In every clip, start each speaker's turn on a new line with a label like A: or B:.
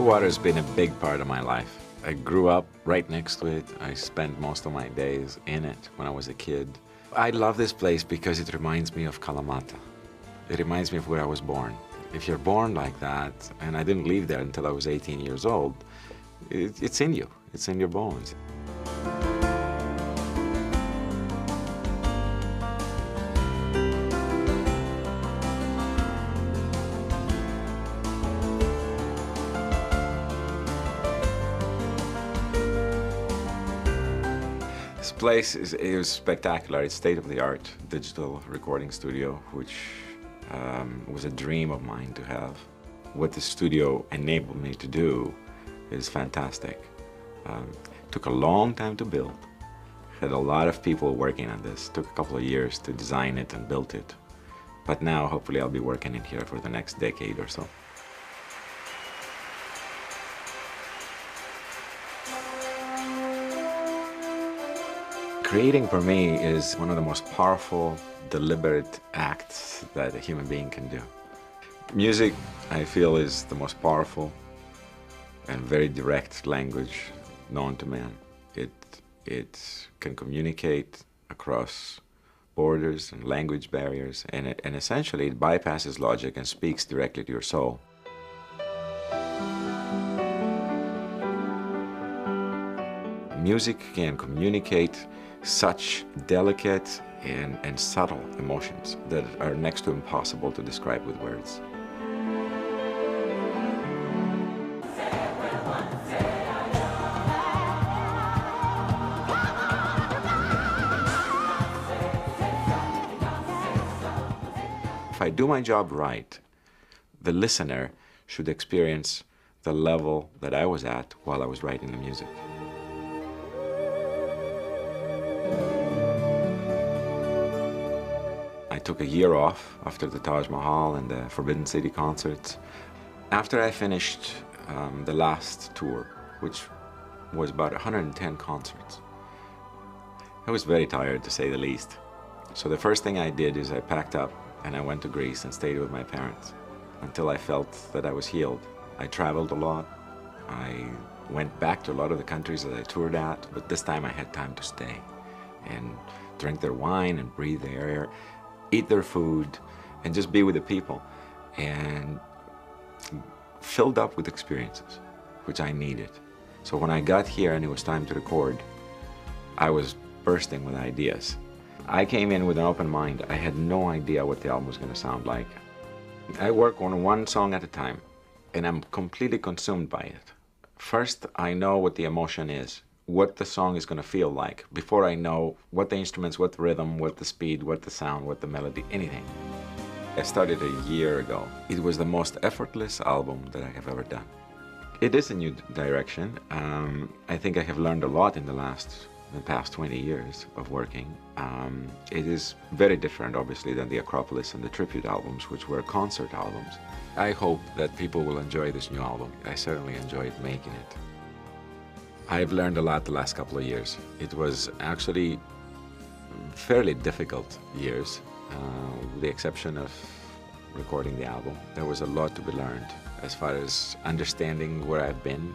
A: water has been a big part of my life. I grew up right next to it. I spent most of my days in it when I was a kid. I love this place because it reminds me of Kalamata. It reminds me of where I was born. If you're born like that, and I didn't leave there until I was 18 years old, it's in you. It's in your bones. This place is spectacular. It's state-of-the-art digital recording studio, which was a dream of mine to have. What the studio enabled me to do is fantastic. Took a long time to build. Had a lot of people working on this. Took a couple of years to design it and build it. But now, hopefully, I'll be working in here for the next decade or so. Creating for me is one of the most powerful, deliberate acts that a human being can do. Music, I feel, is the most powerful and very direct language known to man. It can communicate across borders and language barriers, and essentially it bypasses logic and speaks directly to your soul. Music can communicate such delicate and subtle emotions that are next to impossible to describe with words. If I do my job right, the listener should experience the level that I was at while I was writing the music. I took a year off after the Taj Mahal and the Forbidden City concerts. After I finished the last tour, which was about 110 concerts, I was very tired, to say the least. So the first thing I did is I packed up and I went to Greece and stayed with my parents until I felt that I was healed. I traveled a lot. I went back to a lot of the countries that I toured at, but this time I had time to stay and drink their wine and breathe the air, eat their food, and just be with the people, and filled up with experiences, which I needed. So when I got here and it was time to record, I was bursting with ideas. I came in with an open mind. I had no idea what the album was going to sound like. I work on one song at a time, and I'm completely consumed by it. First, I know what the emotion is, what the song is going to feel like, before I know what the instruments, what the rhythm, what the speed, what the sound, what the melody, anything. I started a year ago. It was the most effortless album that I have ever done. It is a new direction. I think I have learned a lot in the past 20 years of working. It is very different, obviously, than the Acropolis and the Tribute albums, which were concert albums. I hope that people will enjoy this new album. I certainly enjoyed making it. I've learned a lot the last couple of years. It was actually fairly difficult years, with the exception of recording the album. There was a lot to be learned as far as understanding where I've been,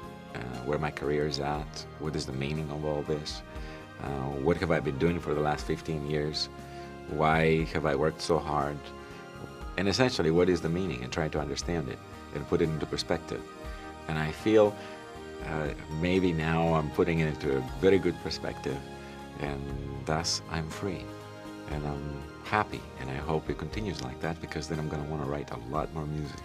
A: where my career is at, what is the meaning of all this, what have I been doing for the last 15 years, why have I worked so hard, and essentially what is the meaning, and trying to understand it and put it into perspective. And I feel maybe now I'm putting it into a very good perspective, and thus I'm free and I'm happy, and I hope it continues like that, because then I'm going to want to write a lot more music.